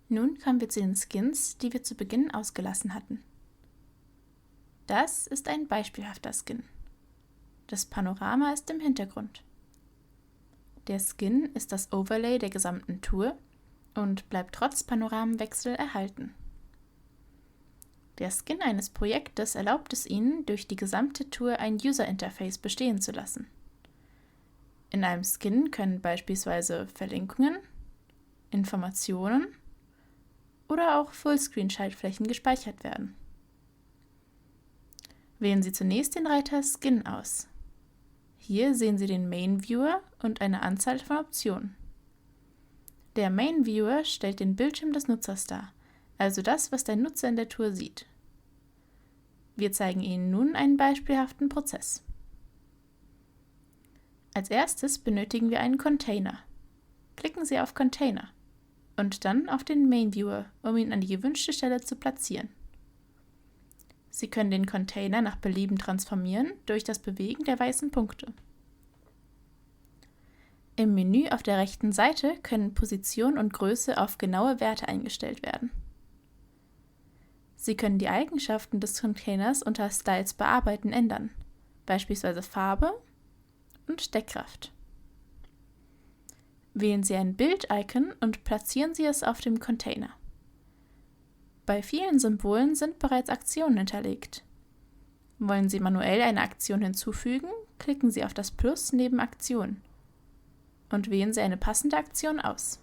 Nun kommen wir zu den Skins, die wir zu Beginn ausgelassen hatten. Das ist ein beispielhafter Skin. Das Panorama ist im Hintergrund. Der Skin ist das Overlay der gesamten Tour und bleibt trotz Panoramenwechsel erhalten. Der Skin eines Projektes erlaubt es Ihnen, durch die gesamte Tour ein User-Interface bestehen zu lassen. In einem Skin können beispielsweise Verlinkungen, Informationen oder auch Fullscreen-Schaltflächen gespeichert werden. Wählen Sie zunächst den Reiter Skin aus. Hier sehen Sie den Main Viewer und eine Anzahl von Optionen. Der Main Viewer stellt den Bildschirm des Nutzers dar, also das, was der Nutzer in der Tour sieht. Wir zeigen Ihnen nun einen beispielhaften Prozess. Als erstes benötigen wir einen Container. Klicken Sie auf Container und dann auf den Main Viewer, um ihn an die gewünschte Stelle zu platzieren. Sie können den Container nach Belieben transformieren durch das Bewegen der weißen Punkte. Im Menü auf der rechten Seite können Position und Größe auf genaue Werte eingestellt werden. Sie können die Eigenschaften des Containers unter Styles bearbeiten ändern, beispielsweise Farbe und Deckkraft. Wählen Sie ein Bild-Icon und platzieren Sie es auf dem Container. Bei vielen Symbolen sind bereits Aktionen hinterlegt. Wollen Sie manuell eine Aktion hinzufügen, klicken Sie auf das Plus neben Aktion und wählen Sie eine passende Aktion aus.